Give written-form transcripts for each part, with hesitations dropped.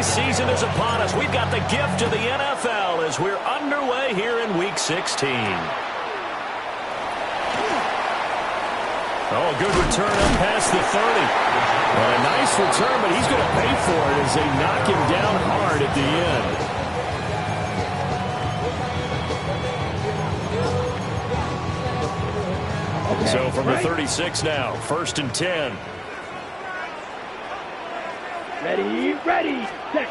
holiday season is upon us. We've got the gift of the NFL as we're underway here in Week 16. Oh, good return up past the 30. Well, a nice return, but he's going to pay for it as they knock him down hard at the end. So from the 36 now, 1st and 10. Ready, set.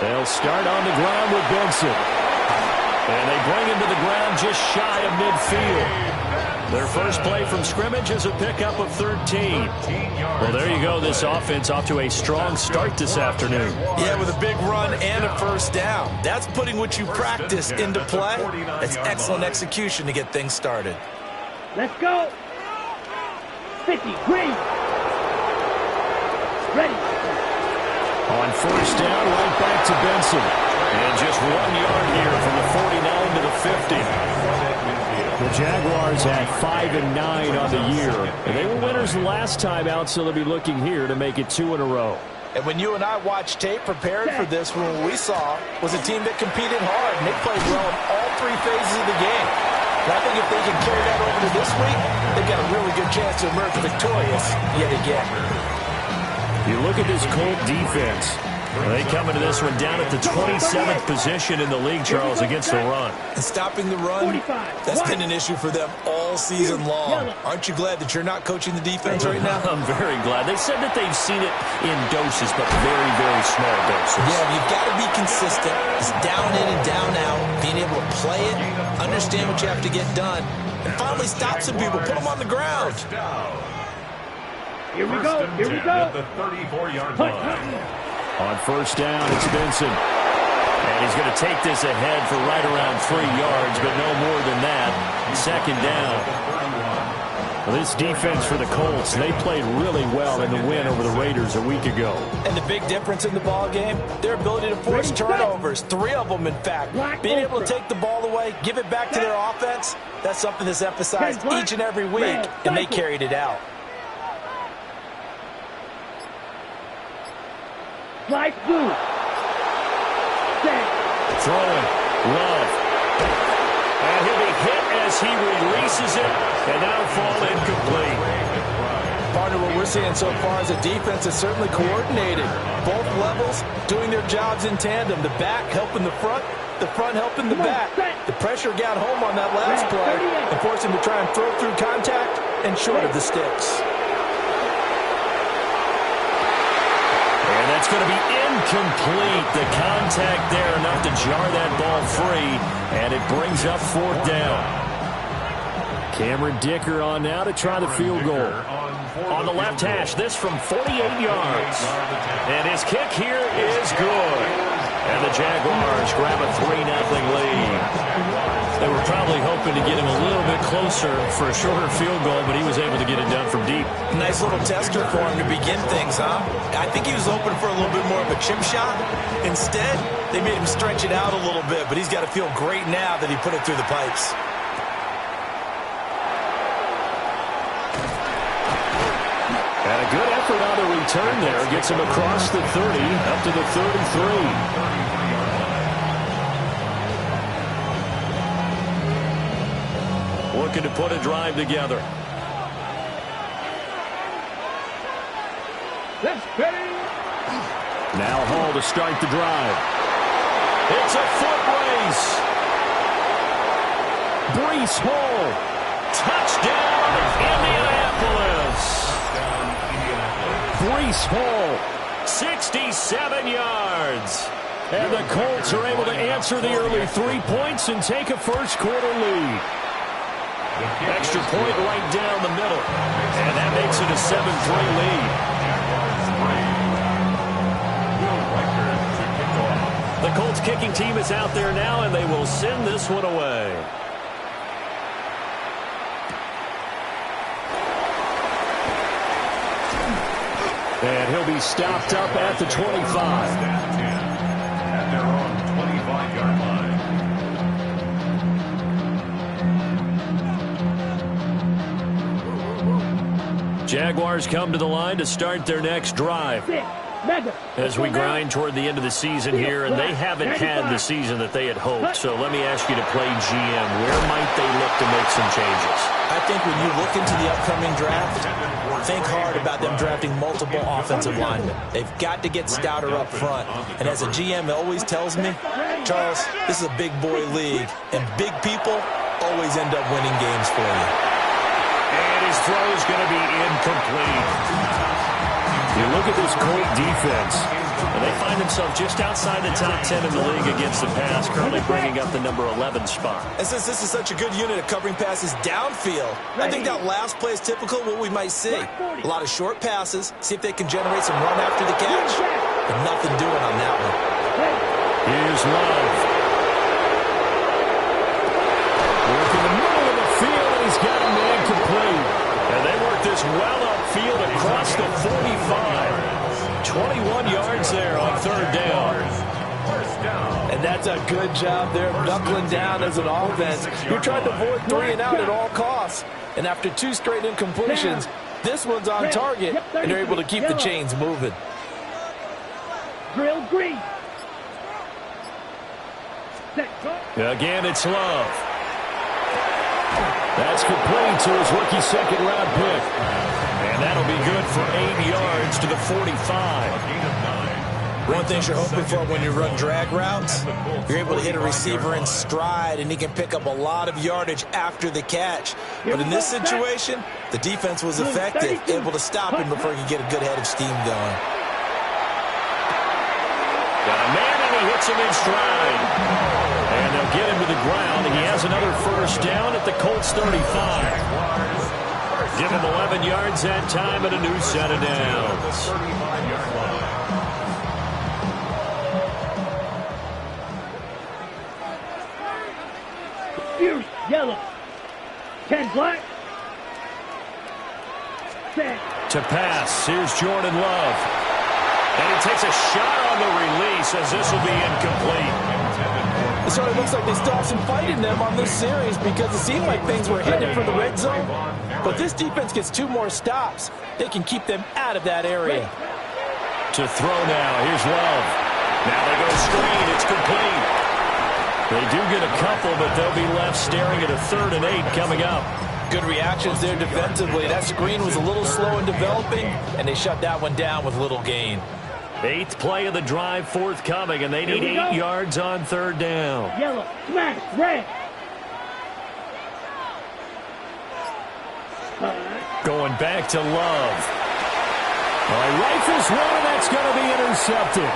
They'll start on the ground with Benson. And they bring him to the ground just shy of midfield. Their first play from scrimmage is a pickup of 13. Well, there you go. This offense off to a strong start this afternoon. Yeah, with a big run and a first down. That's putting what you practice into play. That's excellent execution to get things started. Let's go. 50, green. Ready. On first down, right back to Benson. And just 1 yard here from the 49 to the 50. The Jaguars at 5-9 on the year. And they were winners last time out, so they'll be looking here to make it 2 in a row. And when you and I watched tape preparing for this one, what we saw was a team that competed hard, and they played well in all 3 phases of the game. And I think if they can carry that over to this week, they've got a really good chance to emerge victorious yet again. You look at this Colt defense. They come into this one down at the 27th position in the league, Charles, against the run. And stopping the run, that's been an issue for them all season long. Aren't you glad that you're not coaching the defense right now? I'm very glad. They said that they've seen it in doses, but very, very small doses. Yeah, you've got to be consistent. It's down in and down out, being able to play it, understand what you have to get done, and finally stop some people, put them on the ground. Here we go. The 34-yard line. On first down, it's Benson. And he's going to take this ahead for right around 3 yards, but no more than that. 2nd down. Well, this defense for the Colts, they played really well in the win over the Raiders a week ago. And the big difference in the ball game, their ability to force turnovers, 3 of them, in fact. Being able to take the ball away, give it back to their offense, that's something that's emphasized each and every week, and they carried it out. Slide blue. Throwing. Love. And he'll be hit as he releases it. And that'll fall incomplete. Partner, what we're seeing so far is a defense that's certainly coordinated. Both levels doing their jobs in tandem. The back helping the front helping the back. The pressure got home on that last play and forced him to try and throw through contact and short of the sticks. And that's going to be incomplete. The contact there enough to jar that ball free, and it brings up 4th down. Cameron Dicker on now to try the field goal. On the left hash, this from 48 yards. And his kick here is good. And the Jaguars grab a 3-0 lead. They were probably hoping to get him a little bit closer for a shorter field goal, but he was able to get it done from deep. Nice little tester for him to begin things, huh? I think he was hoping for a little bit more of a chip shot. Instead, they made him stretch it out a little bit, but he's got to feel great now that he put it through the pipes. And a good effort on the return there. Gets him across the 30, up to the 33. Looking to put a drive together. Let's play. Now Hall to start the drive. It's a foot race. Breece Hall. Touchdown, Indianapolis. Breece Hall, 67 yards. And the Colts are able to answer the early 3 points and take a first-quarter lead. Extra point right down the middle. And that makes it a 7-3 lead. The Colts kicking team is out there now, and they will send this one away. And he'll be stopped up at the 25. At their own 25-yard line. Jaguars come to the line to start their next drive. Mega. As we grind toward the end of the season here, and they haven't had the season that they had hoped. So let me ask you to play GM. Where might they look to make some changes? I think when you look into the upcoming draft, think hard about them drafting multiple offensive linemen. They've got to get stouter up front. And as a GM always tells me, Charles, this is a big boy league, and big people always end up winning games for you. And his throw is going to be incomplete. You look at this Colt defense, and they find themselves just outside the top 10 in the league against the pass, currently bringing up the number 11 spot. And since this is such a good unit of covering passes downfield, I think that last play is typical of what we might see. A lot of short passes, see if they can generate some run after the catch, but nothing doing on that one. Here's Love. Working the middle of the field, and he's got a man complete. And they work this well upfield across the 45. 21 yards there on third down. And that's a good job there, knuckling down as an offense. You're trying to avoid 3 and out at all costs. And after 2 straight incompletions, this one's on target, and they're able to keep the chains moving. Drill green. Again, it's Love. That's complete to his rookie second-round pick. And that'll be good for 8 yards to the 45. One thing you're hoping for when you run drag routes, you're able to hit a receiver in stride, and he can pick up a lot of yardage after the catch. But in this situation, the defense was effective, able to stop him before he could get a good head of steam going. Got a man, and he hits him in stride. And they'll get him to the ground, and he has another first down at the Colts 35. Give him 11 yards that time and a new set of downs. Fierce yellow. 10 black. 10. To pass, here's Jordan Love. And he takes a shot on the release as this will be incomplete. It sort of looks like they still have some fight in them on this series because it seemed like things were headed for the red zone. But this defense gets 2 more stops. They can keep them out of that area. To throw now, here's Love. Now they go screen, it's complete. They do get a couple, but they'll be left staring at a 3rd and 8 coming up. Good reactions there defensively. That screen was a little slow in developing, and they shut that one down with little gain. 8th play of the drive forthcoming, and they need 8 yards on third down. Yellow, smash, red. Going back to Love. Rifles one, and that's going to be intercepted.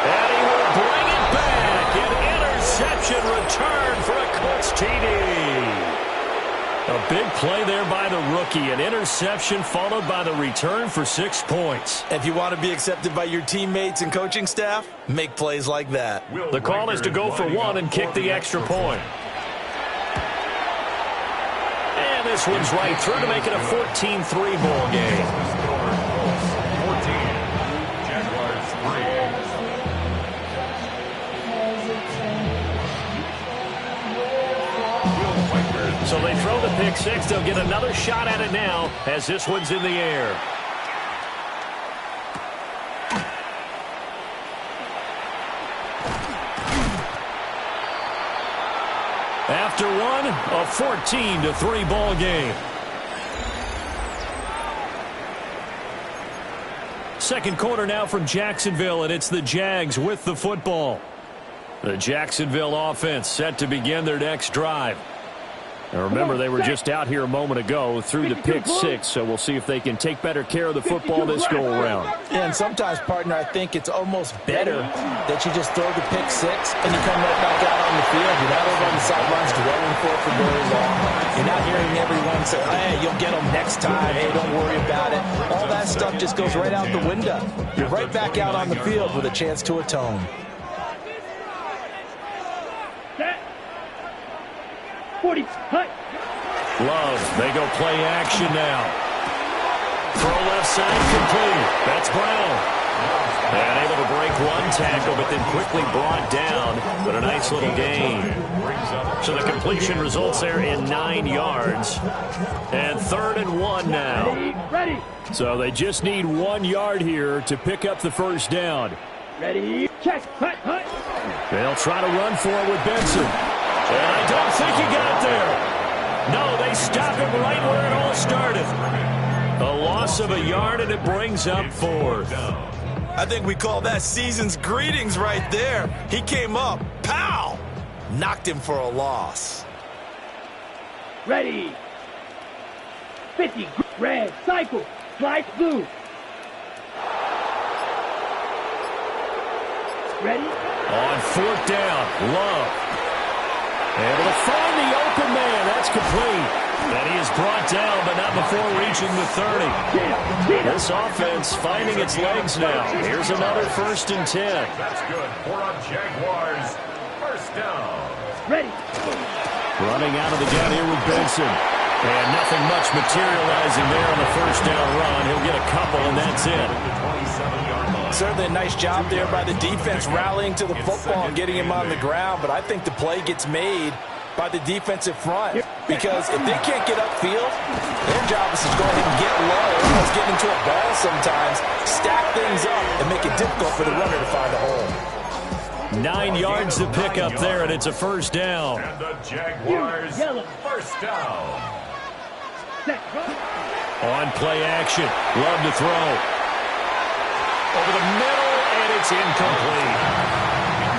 And he will bring it back. An interception return for a Colts TD. A big play there by the rookie. An interception followed by the return for 6 points. If you want to be accepted by your teammates and coaching staff, make plays like that. The call is to go for 1 and kick the extra point. And this one's right through to make it a 14-3 ball game. So they throw the pick 6. They'll get another shot at it now as this one's in the air. After one, a 14-3 ball game. Second quarter now from Jacksonville, and it's the Jags with the football. The Jacksonville offense set to begin their next drive. Now remember, they were just out here a moment ago through the pick 6, so we'll see if they can take better care of the football this go-around. Yeah, and sometimes, partner, I think it's almost better that you just throw the pick 6 and you come right back out on the field. You're not over on the sidelines dwelling for it for very long. You're not hearing everyone say, hey, you'll get them next time. Hey, don't worry about it. All that stuff just goes right out the window. You're right back out on the field with a chance to atone. 40, hut. Love, they go play action now. Throw left side complete. That's Brown. And able to break one tackle, but then quickly brought down. But a nice little gain. So the completion results there in 9 yards. And 3rd and 1 now. Ready. So they just need 1 yard here to pick up the first down. Ready. Check. Hut. They'll try to run for it with Benson. And I don't think he got there. No, they stop him right where it all started. A loss of a yard, and it brings up 4th. I think we call that season's greetings right there. He came up, pow! Knocked him for a loss. Ready. 50. Red. Cycle. Slice blue. Ready. On 4th down, Love. Able to find the open man. That's complete. And he is brought down, but not before reaching the 30. This offense finding its legs now. Here's another 1st and 10. That's good for a Jaguars first down. Ready. Running out of the gun here with Benson. And nothing much materializing there on the 1st down run. He'll get a couple, and that's it. Certainly a nice job there by the defense rallying to the football and getting him on the ground, but I think the play gets made by the defensive front, because if they can't get upfield, their job is to go ahead and get low, almost get into a ball sometimes, stack things up, and make it difficult for the runner to find a hole. 9 yards to pick up there, and it's a 1st down. And the Jaguars first down. On play action, Love to throw. Over the middle, and it's incomplete.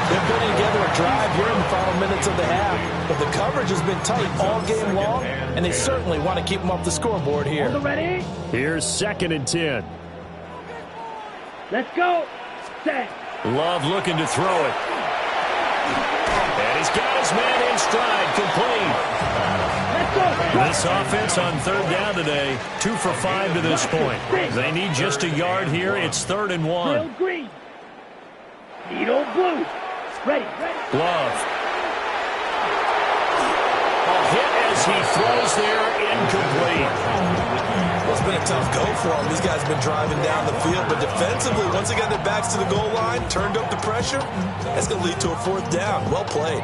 They're putting together a drive here in the final minutes of the half, but the coverage has been tight all game long, and they certainly want to keep them off the scoreboard here. Ready? Here's 2nd and 10. Let's go. Set. Love looking to throw it. And he's got his man in stride, complete. Let's go. This offense on 3rd down today, 2 for 5 to this point. They need just a yard here. It's 3rd and 1. Real green. Needle blue. Ready. Love. A hit as he throws there, incomplete. Well, it's been a tough go for them. These guys have been driving down the field, but defensively, once they got their backs to the goal line, turned up the pressure, that's going to lead to a 4th down. Well played.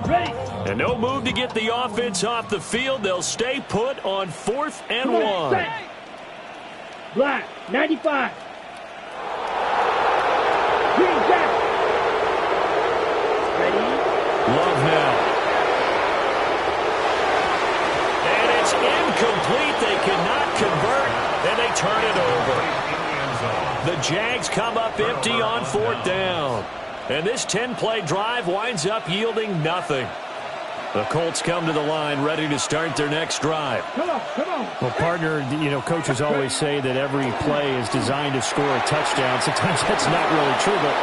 Ready. And no move to get the offense off the field. They'll stay put on 4th and 1. Set. Black. 95. Green jacket. Ready. Love now. And it's incomplete. They cannot convert, and they turn it over. The Jags come up empty on 4th down. And this 10-play drive winds up yielding nothing. The Colts come to the line ready to start their next drive. Come on. Well, partner, coaches always say that every play is designed to score a touchdown. Sometimes that's not really true, but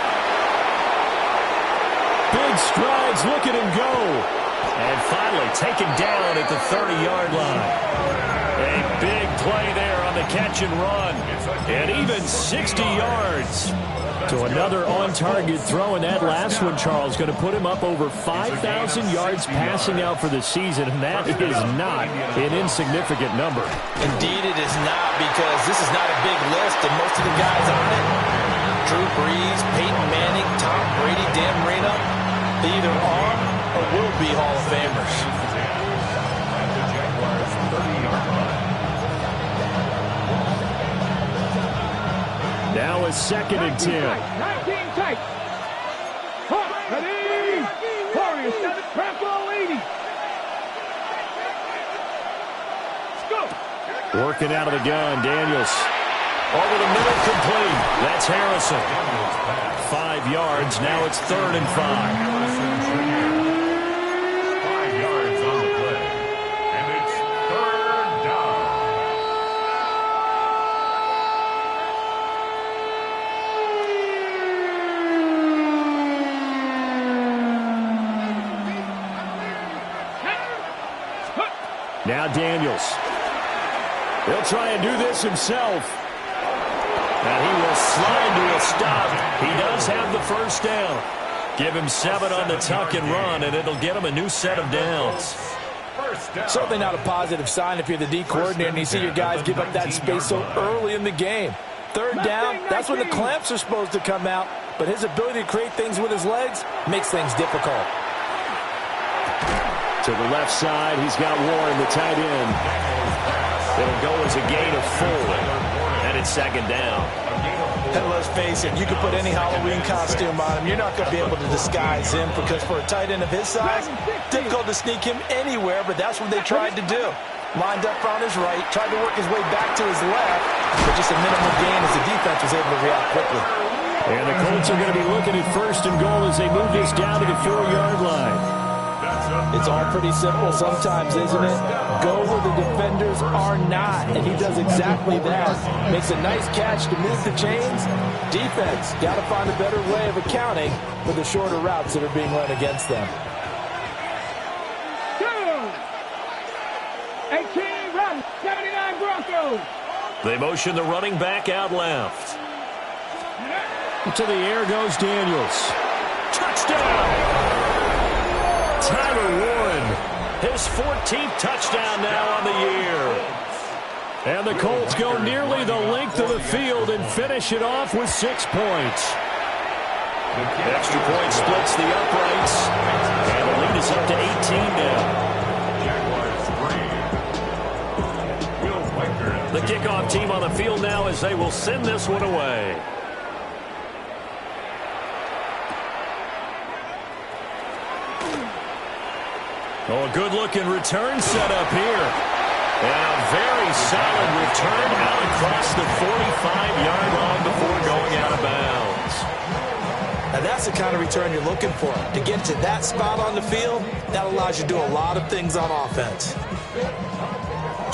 big strides, look at him go. And finally taken down at the 30-yard line. A big play there on the catch and run. And even 60 yards. So another on-target throw, and that last one, Charles, going to put him up over 5,000 yards passing out for the season, and that is not an insignificant number. Indeed it is not, because this is not a big list, and most of the guys on it, Drew Brees, Peyton Manning, Tom Brady, Dan Marino, they either are or will be Hall of Famers. Now it's 2nd and 10. 19 tight. Ready. Warriors 7, Purple 80. Let's go. Working out of the gun, Daniels. Over the middle, complete. That's Harrison. 5 yards. Now it's 3rd and 5. 5 yards on the play. And it's 3rd down. Now Daniels. He'll try and do this himself. And he will slide to a stop. He does have the 1st down. Give him 7 on the tuck and run, and it'll get him a new set of downs. Certainly not a positive sign if you're the D coordinator and you see your guys give up that space so early in the game. 3rd down, that's when the clamps are supposed to come out, but his ability to create things with his legs makes things difficult. To the left side, he's got Warren, the tight end. It'll go as a gain of 4, and it's second down. And let's face it, you can put any Halloween costume on him. You're not going to be able to disguise him because for a tight end of his size, difficult to sneak him anywhere, but that's what they tried to do. Lined up on his right, tried to work his way back to his left, but just a minimal gain as the defense was able to react quickly. And the Colts are going to be looking at first and goal as they move this down to the 4-yard line. It's all pretty simple sometimes, isn't it? Go where the defenders are not, and he does exactly that. Makes a nice catch to move the chains. Defense, got to find a better way of accounting for the shorter routes that are being run against them. 18 run, 79 Broncos. They motion the running back out left. To the air goes Daniels. Touchdown! Tyler Warren, his 14th touchdown now on the year. And the Colts go nearly the length of the field and finish it off with 6 points. Extra point splits the uprights, and the lead is up to 18 now. The kickoff team on the field now as they will send this one away. Oh, a good-looking return set up here. And a very solid return out across the 45-yard line before going out of bounds. Now that's the kind of return you're looking for. To get to that spot on the field, that allows you to do a lot of things on offense.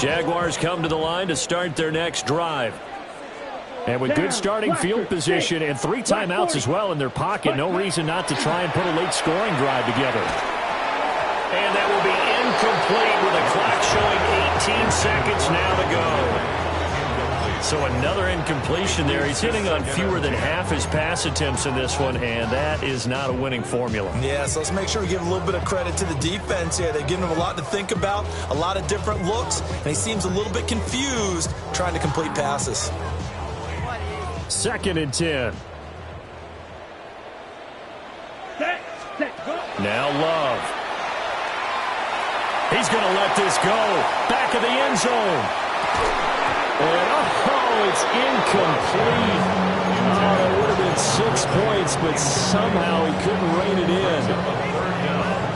Jaguars come to the line to start their next drive. And with good starting field position and 3 timeouts as well in their pocket, no reason not to try and put a late scoring drive together. And that will be incomplete with a clock showing 18 seconds now to go. So another incompletion there. He's hitting on fewer than half his pass attempts in this one, and that is not a winning formula. Yeah, so let's make sure we give a little bit of credit to the defense here. They've given him a lot to think about, a lot of different looks, and he seems a little bit confused trying to complete passes. 2nd and 10. Now Love. He's going to let this go. Back of the end zone. And, oh, it's incomplete. Oh, that would have been 6 points, but somehow he couldn't rein it in.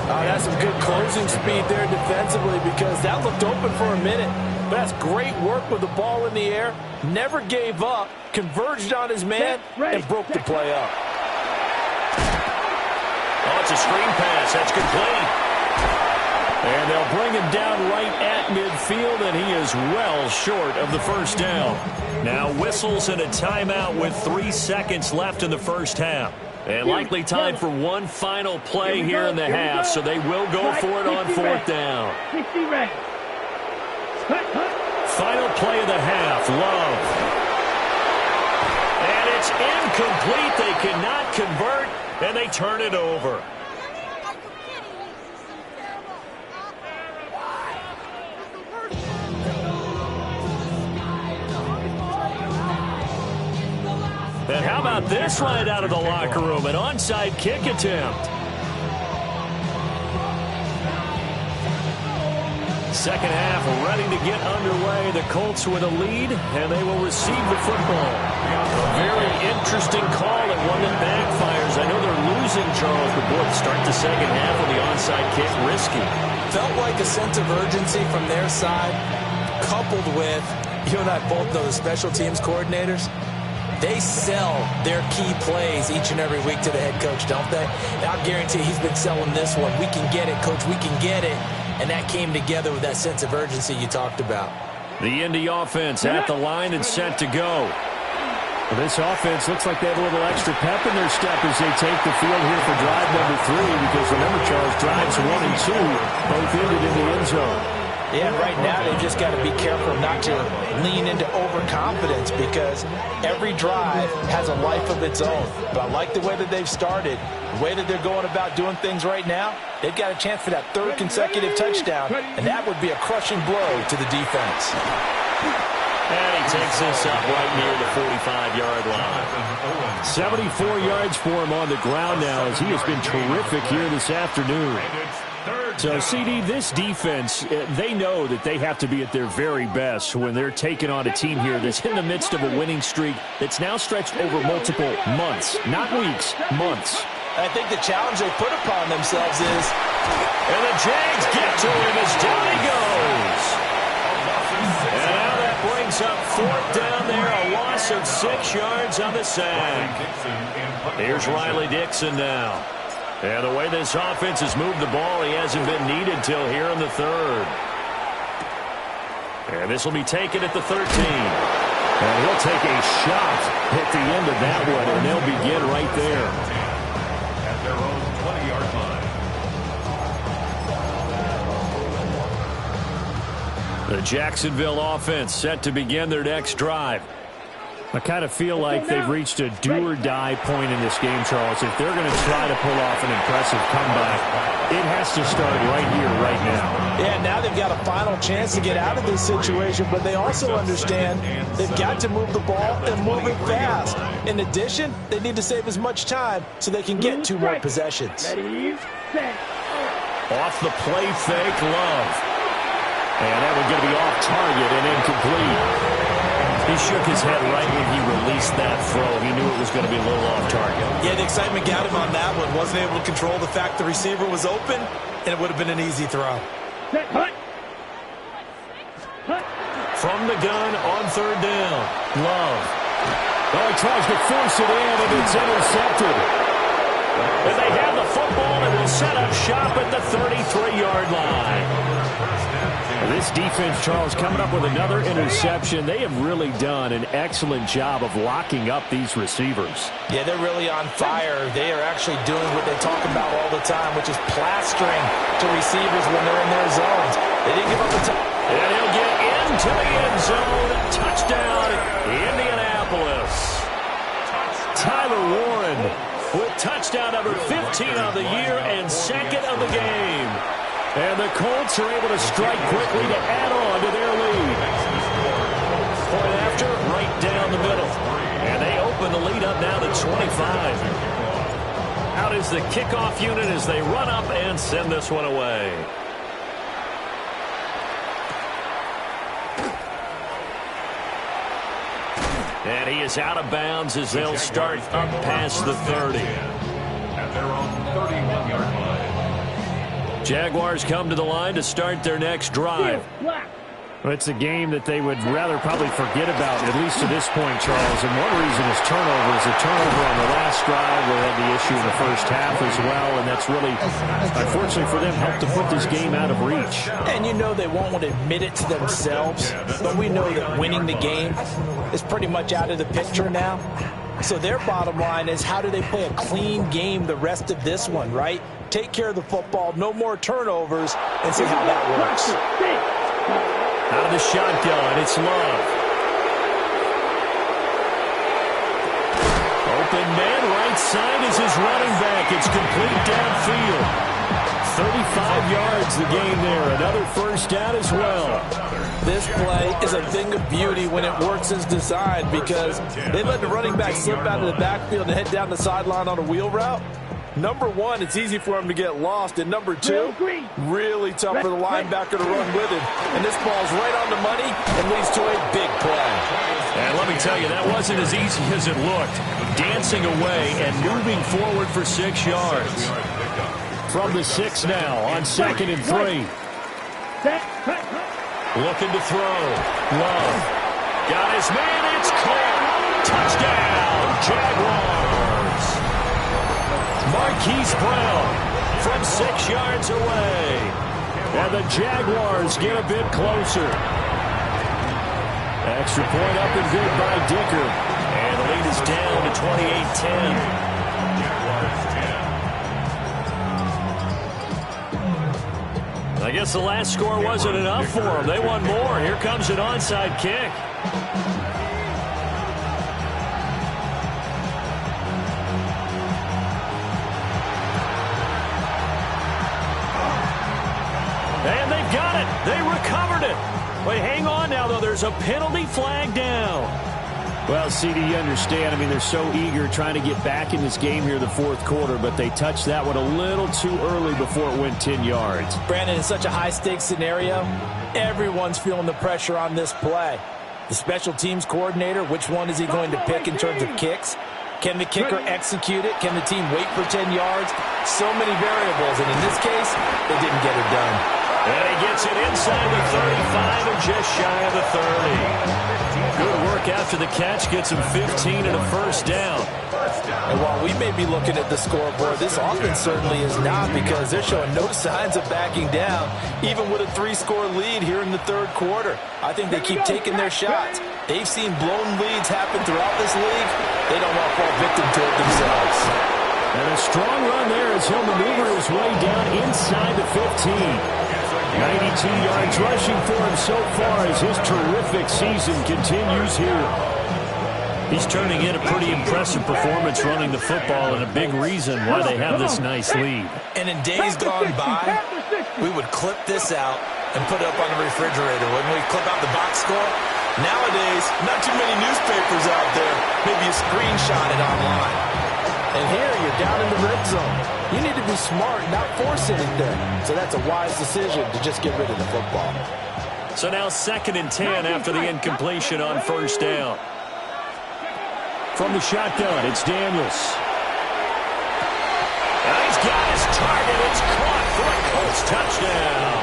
That's some good closing speed there defensively because that looked open for a minute. But that's great work with the ball in the air. Never gave up, converged on his man, and broke the play up. Oh, it's a screen pass. That's complete. And they'll bring him down right at midfield, and he is well short of the first down. Now whistles and a timeout with 3 seconds left in the first half. And likely time for one final play here in the half, so they will go for it on 4th down. Final play of the half, Love. And it's incomplete. They cannot convert, and they turn it over. And how about this right out of the locker room? An onside kick attempt. Second half ready to get underway. The Colts with a lead, and they will receive the football. A very interesting call and one that backfires. I know they're losing, Charles, but boy, to start the second half with the onside kick, risky. Felt like a sense of urgency from their side, coupled with, you and I both know the special teams coordinators. They sell their key plays each and every week to the head coach, don't they? And I'll guarantee he's been selling this one. We can get it, coach. We can get it. And that came together with that sense of urgency you talked about. The Indy offense at the line and set to go. Well, this offense looks like they have a little extra pep in their step as they take the field here for drive number 3. Because remember, Charles, drives 1 and 2 both ended in the end zone. Yeah, right now they just got to be careful not to lean into overconfidence because every drive has a life of its own. But I like the way that they've started, the way that they're going about doing things right now. They've got a chance for that 3rd consecutive touchdown, and that would be a crushing blow to the defense. And he takes this up right near the 45-yard line. 74 yards for him on the ground now as he has been terrific here this afternoon. And it's 3rd So, CD, this defense, they know that they have to be at their very best when they're taking on a team here that's in the midst of a winning streak that's now stretched over multiple months, not weeks, months. I think the challenge they put upon themselves is... And the Jags get to him as down he goes. And now that brings up 4th down there, a loss of 6 yards on the sack. Here's Riley Dixon now. And the way this offense has moved the ball, he hasn't been needed till here in the 3rd. And this will be taken at the 13. And he'll take a shot at the end of that one, and they'll begin right there. At their own 20-yard line. The Jacksonville offense set to begin their next drive. I kind of feel like they've reached a do-or-die point in this game, Charles. If they're going to try to pull off an impressive comeback, it has to start right here, right now. Yeah, now they've got a final chance to get out of this situation, but they also understand they've got to move the ball and move it fast. In addition, they need to save as much time so they can get 2 more possessions. Ready, set. Off the play fake, Love. And that one's going to be off target and incomplete. He shook his head right when he released that throw. He knew it was going to be a little off target. Yeah, the excitement got him on that one. Wasn't able to control the fact the receiver was open, and it would have been an easy throw. Set, hut. Hut. From the gun on 3rd down. Love. Oh, he tries to force it in, and it's intercepted. And they have the football and will set up shop at the 33-yard line. This defense, Charles, coming up with another interception. They have really done an excellent job of locking up these receivers. Yeah, they're really on fire. They are actually doing what they talk about all the time, which is plastering to receivers when they're in their zones. They didn't give up the time. And he'll get into the end zone. Touchdown, Indianapolis. Tyler Warren with touchdown number 15 of the year and 2nd of the game. And the Colts are able to strike quickly to add on to their lead. Point after, right down the middle. And they open the lead up now to 25. Out is the kickoff unit as they run up and send this one away. And he is out of bounds as they'll start up past the 30. At their own 31-yard line. Jaguars come to the line to start their next drive. Well, it's a game that they would rather probably forget about, at least to this point, Charles. And one reason is turnovers. A turnover on the last drive. They had the issue in the first half as well, and that's really, unfortunately for them, helped to put this game out of reach. And you know they won't want to admit it to themselves, but we know that winning the game is pretty much out of the picture now. So their bottom line is, how do they play a clean game the rest of this one, right? Take care of the football, no more turnovers, and see how that works. Out of the shotgun, it's Love. Open man, right side is his running back. It's complete downfield. 35 yards the game there. Another first down as well. This play is a thing of beauty when it works as designed, because they let the running back slip out of the backfield and head down the sideline on a wheel route. Number one, it's easy for him to get lost. And number two, really tough for the linebacker to run with him. And this ball's right on the money and leads to a big play. And let me tell you, that wasn't as easy as it looked. Dancing away and moving forward for 6 yards. From the 6 now on 2nd and 3. Looking to throw. Love. Got his man. It's caught. Touchdown, Jaguars. Marquise Brown from 6 yards away. And the Jaguars get a bit closer. Extra point up and good by Dicker. And the lead is down to 28-10. I guess the last score wasn't enough for them. They want more. Here comes an onside kick. And they've got it. They recovered it. Wait, hang on now, though. There's a penalty flag down. Well, CD, you understand. I mean, they're so eager trying to get back in this game here in the fourth quarter, but they touched that one a little too early before it went 10 yards. Brandon, in such a high-stakes scenario, everyone's feeling the pressure on this play. The special teams coordinator, which one is he going to pick in terms of kicks? Can the kicker execute it? Can the team wait for 10 yards? So many variables, and in this case, they didn't get it done. And he gets it inside the 35 and just shy of the 30. Good work after the catch. Gets him 15 and a first down. And while we may be looking at the scoreboard, this offense certainly is not, because they're showing no signs of backing down, even with a 3-score lead here in the third quarter. I think they keep taking their shots. They've seen blown leads happen throughout this league. They don't want to fall victim to it themselves. And a strong run there as he'll maneuver his way down inside the 15. 92 yards rushing for him so far as his terrific season continues here. He's turning in a pretty impressive performance running the football, and a big reason why they have this nice lead. And in days gone by, we would clip this out and put it up on the refrigerator. When we clip out the box score, nowadays, not too many newspapers out there. Maybe you screenshot it online. And here, you're down in the red zone. You need to be smart, not force anything. So that's a wise decision to just get rid of the football. So now 2nd and 10 after the incompletion on first down. From the shotgun, it's Daniels. And he's got his target. It's caught for a Colts touchdown.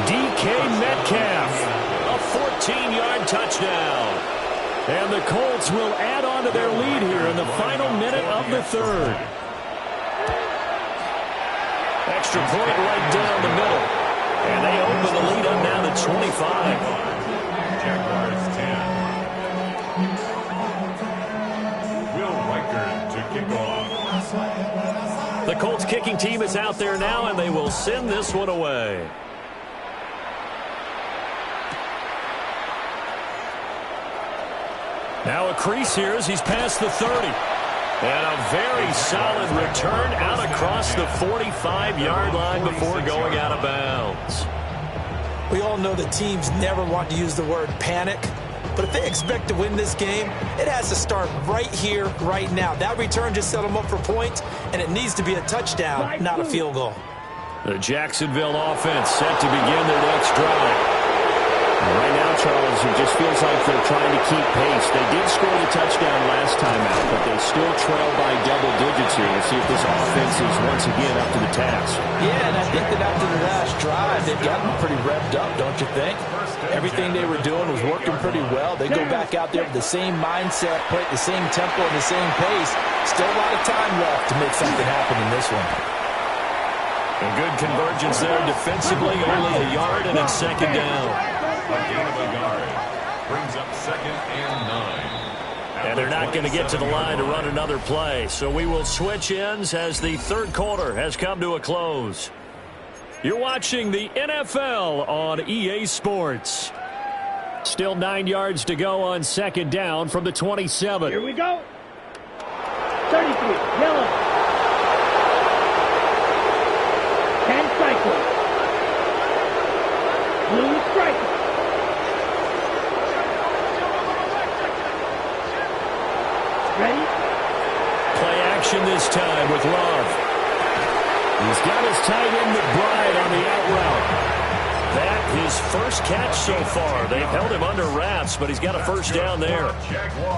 DK Metcalf, a 14-yard touchdown. And the Colts will add on to their lead here in the final minute of the third. Extra point right down the middle. And they open the lead up now to 25. Jaguars 10. Will Riker to kick off. The Colts kicking team is out there now, and they will send this one away. Now a crease here as he's past the 30. And a very solid return out across the 45-yard line before going out of bounds. We all know that teams never want to use the word panic. But if they expect to win this game, it has to start right here, right now. That return just set them up for points, and it needs to be a touchdown, not a field goal. The Jacksonville offense set to begin their next drive. Right now, Charles, it just feels like they're trying to keep pace. They did score the touchdown last time out, but they still trail by double digits here. We'll see if this offense is once again up to the task. Yeah, and I think that after the last drive, they've gotten pretty revved up, don't you think? Everything they were doing was working pretty well. They go back out there with the same mindset, play at the same tempo and the same pace. Still a lot of time left to make something happen in this one. A good convergence there defensively, only a yard, and it's 2nd down. A gain of a yard brings up 2nd and 9. And they're not going to get to the line to run another play. So we will switch ends as the third quarter has come to a close. You're watching the NFL on EA Sports. Still 9 yards to go on 2nd down from the 27. Here we go. 33, yellow. 10 cycle. Blue striker. Ready? Play action this time with Love. He's got his tight end McBride on the out route. That his first catch so far. They've held him under wraps, but he's got a first down there.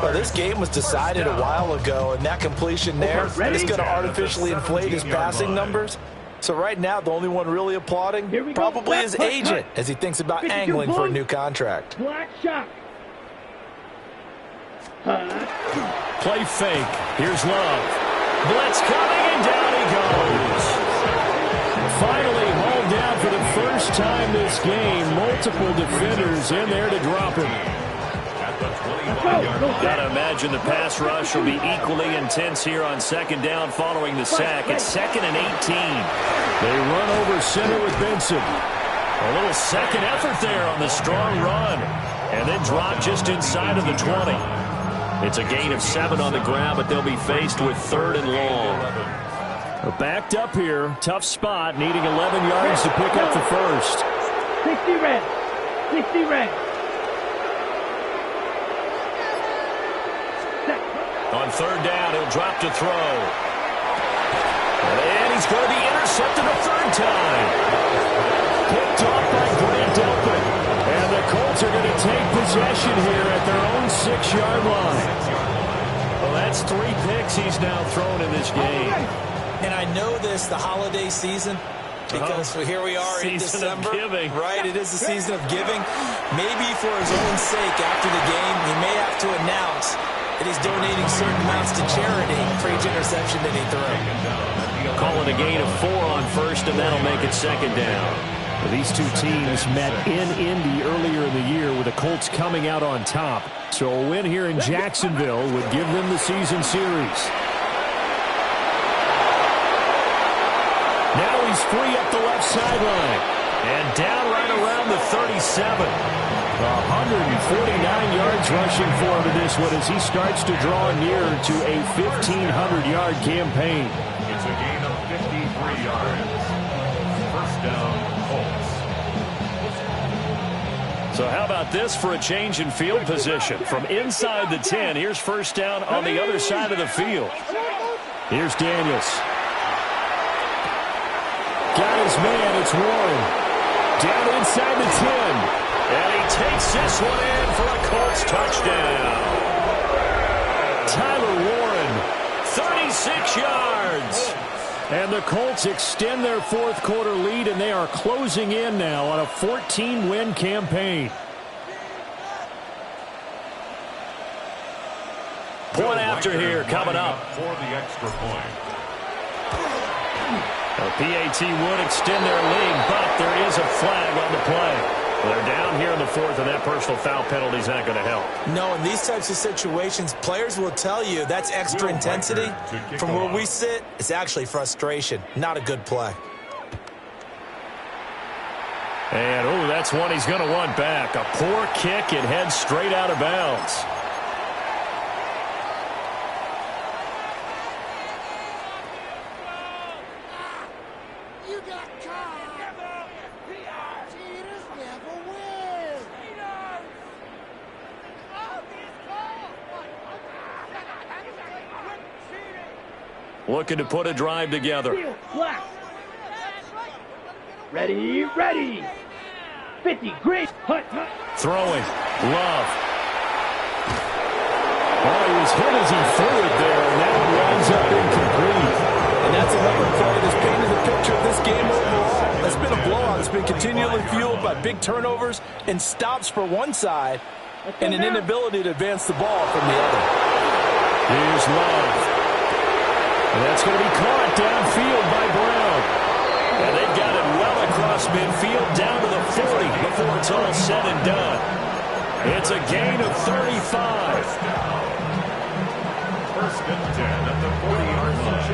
Well, this game was decided a while ago, and that completion there is going to artificially inflate his passing numbers. So right now, the only one really applauding probably his agent as he thinks about angling for a new contract. Black shock. Play fake. Here's Love. Blitz coming, and down he goes. Finally hauled down for the first time this game. Multiple defenders in there to drop him. Got to imagine the pass rush will be equally intense here on 2nd down following the sack. It's 2nd and 18. They run over center with Benson. A little second effort there on the strong run. And then drop just inside of the 20. It's a gain of 7 on the ground, but they'll be faced with 3rd and long. They're backed up here. Tough spot, needing 11 yards to pick up the first. 60 red. 60 red. On third down, he'll drop to throw. And he's going to be intercepted a third time. Picked off by Grant Delpit. And the Colts are going to take possession here at their own 6-yard line. Well, that's 3 picks he's now thrown in this game. And I know this, the holiday season, because here we are in December. Of giving. Right, it is the season of giving. Maybe for his own sake after the game, he may have to announce that he's donating certain amounts to charity for each interception that he threw. Call it a gain of 4 on first, and that'll make it second down. Well, these two teams met in Indy earlier in the year with the Colts coming out on top. So a win here in Jacksonville would give them the season series. Now he's free up the left sideline. And down right around the 37. 149 yards rushing for him in this one as he starts to draw near to a 1,500-yard campaign. It's a gain of 53 yards. First down, Colts. So how about this for a change in field position? From inside the 10, here's first down on the other side of the field. Here's Daniels. Got his man, it's Warren. Down inside the 10. And he takes this one in for a Colts touchdown. Tyler Warren, 36 yards. And the Colts extend their fourth quarter lead, and they are closing in now on a 14-win campaign. Point after here coming up. For the extra point. The PAT would extend their lead, but there is a flag on the play. Well, they're down here in the fourth, and that personal foul penalty is not going to help. No, in these types of situations, players will tell you that's extra intensity. From where we sit, it's actually frustration. Not a good play. And, oh, that's one he's going to want back. A poor kick. It heads straight out of bounds. Looking to put a drive together. Ready, ready. 50, great. Hut, hut. Throwing. Love. Oh, he was hit as he threw it there, and that one winds up incomplete. And that's another play that's painted the picture of this game overall. It's been a blowout. It's been continually fueled by big turnovers and stops for one side and an inability to advance the ball from the other. Here's Love. And that's going to be caught downfield by Brown. And they've got it well across midfield down to the 40 before it's all said and done. It's a gain of 35. First and 10 at the 40-yard line.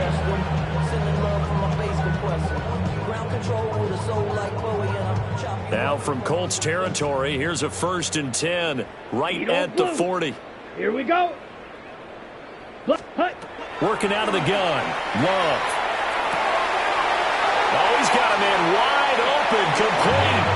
Now from Colts territory, here's a first and 10 right at the 40. Here we go. Working out of the gun. Love. Oh, he's got a man wide open, complete.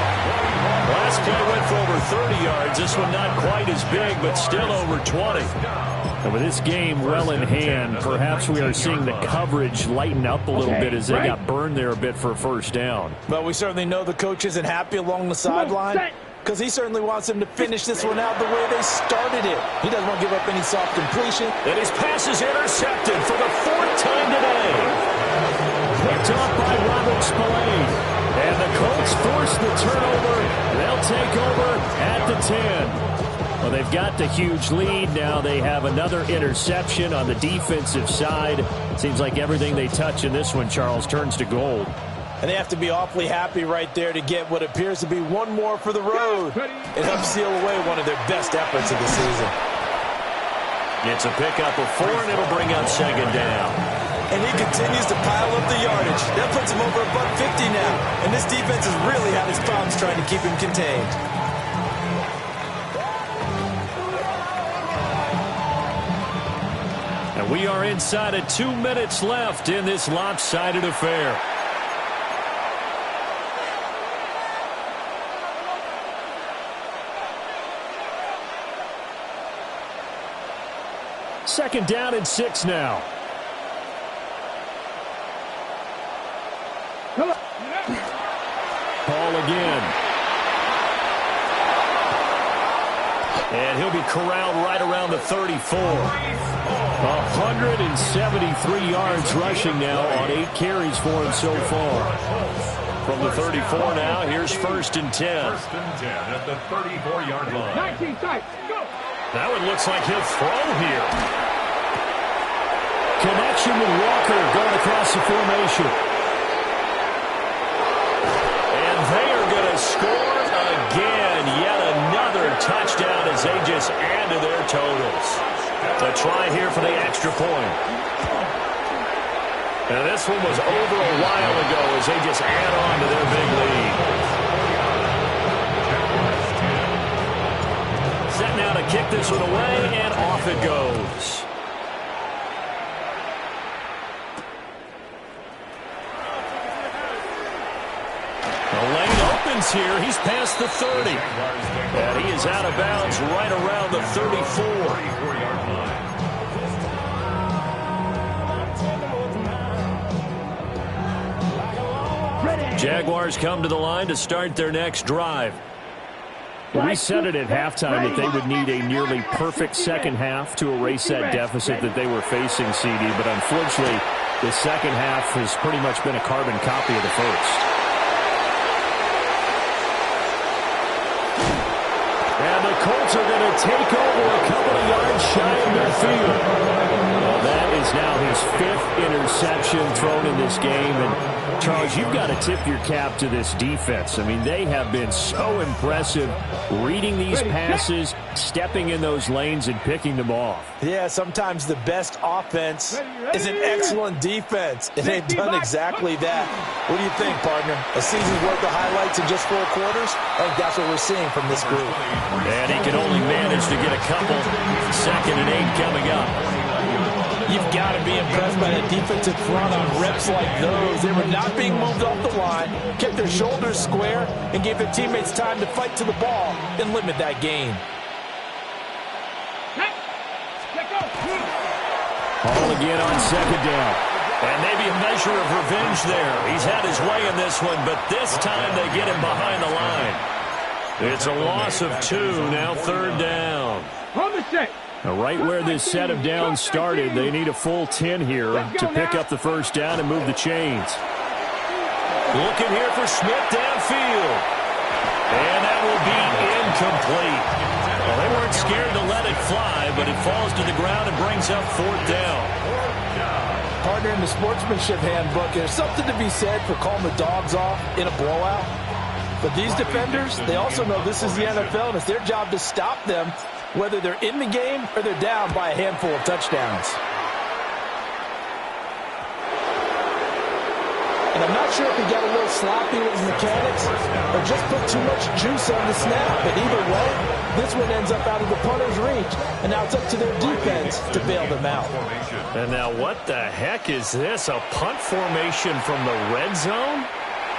Last play went for over 30 yards. This one not quite as big, but still over 20. And with this game well in hand, perhaps we are seeing the coverage lighten up a little bit as they got burned there a bit for a first down. But we certainly know the coach isn't happy along the sideline, because he certainly wants them to finish this one out the way they started it. He doesn't want to give up any soft completion. And his pass is intercepted for the 4th time today. Picked off by Robert Spillane. And the Colts force the turnover. They'll take over at the 10. Well, they've got the huge lead. Now they have another interception on the defensive side. Seems like everything they touch in this one, Charles, turns to gold. And they have to be awfully happy right there to get what appears to be one more for the road. It helps seal away one of their best efforts of the season. It's a pickup of 4, and it'll bring up second down. And he continues to pile up the yardage. That puts him over $150 now. And this defense has really had its problems trying to keep him contained. And we are inside of 2 minutes left in this lopsided affair. 2nd down and 6 now. Ball again. And he'll be corralled right around the 34. 173 yards rushing now on 8 carries for him so far. From the 34 now, here's 1st and 10. 1st and 10 at the 34-yard line. 19 tight. Go. Now it looks like he'll throw here. Connection with Walker going across the formation. And they are going to score again. Yet another touchdown as they just add to their totals. A try here for the extra point. Now this one was over a while ago as they just add on to their big lead. Set now to kick this one away, and off it goes. The lane opens here. He's past the 30. And he is out of bounds right around the 34. Jaguars come to the line to start their next drive. We said it at halftime that they would need a nearly perfect second half to erase that deficit that they were facing, CD. But unfortunately, the second half has pretty much been a carbon copy of the first. And the Colts are going to take over a couple of yards shy of midfield. Well, that is now his 5th interception thrown in this game. And Charles, you've got to tip your cap to this defense. I mean, they have been so impressive reading these passes, stepping in those lanes, and picking them off. Yeah, sometimes the best offense is an excellent defense, and they've done exactly that. What do you think, partner? A season's worth of highlights in just 4 quarters? I think that's what we're seeing from this group. And he can only manage to get a couple. 2nd and 8 coming up. You've got to be impressed by that defensive front on reps like those. They were not being moved off the line, kept their shoulders square, and gave their teammates time to fight to the ball and limit that gain. Ball again on 2nd down. And maybe a measure of revenge there. He's had his way in this one, but this time they get him behind the line. It's a loss of 2, now 3rd down. On the set. Now, right where this set of downs started, they need a full 10 here to pick up the 1st down and move the chains. Looking here for Smith downfield. And that will be incomplete. Well, they weren't scared to let it fly, but it falls to the ground and brings up 4th down. Partner, in the sportsmanship handbook, there's something to be said for calling the dogs off in a blowout. But these defenders, they also know this is the NFL, and it's their job to stop them, whether they're in the game or they're down by a handful of touchdowns. And I'm not sure if he got a little sloppy with his mechanics or just put too much juice on the snap. But either way, this one ends up out of the punter's reach. And now it's up to their defense to bail them out. And now what the heck is this? A punt formation from the red zone?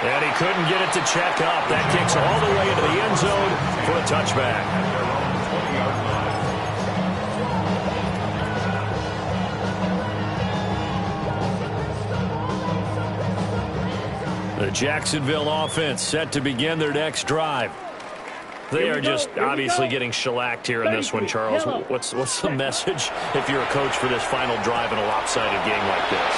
And he couldn't get it to check up. That kicks all the way into the end zone for a touchback. The Jacksonville offense set to begin their next drive. They are just obviously getting shellacked here in this one, Charles. What's the message if you're a coach for this final drive in a lopsided game like this?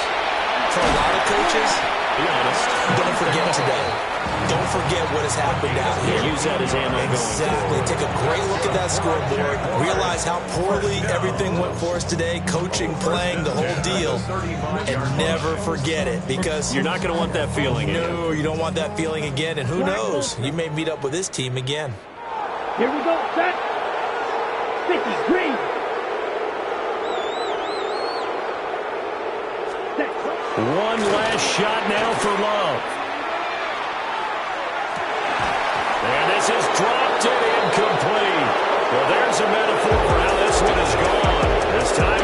For a lot of coaches, be honest, don't forget today. Don't forget what has happened out here. Use that as ammo. Exactly. Take a great look at that scoreboard. Realize how poorly everything went for us today. Coaching, playing, the whole deal. And never forget it, because you're not going to want that feeling again. No, you don't want that feeling again. And who knows? You may meet up with this team again. Here we go. Set. 50 green. Set. One last shot now for Love. And this is dropped and incomplete. Well, there's a metaphor for how this one is gone. This time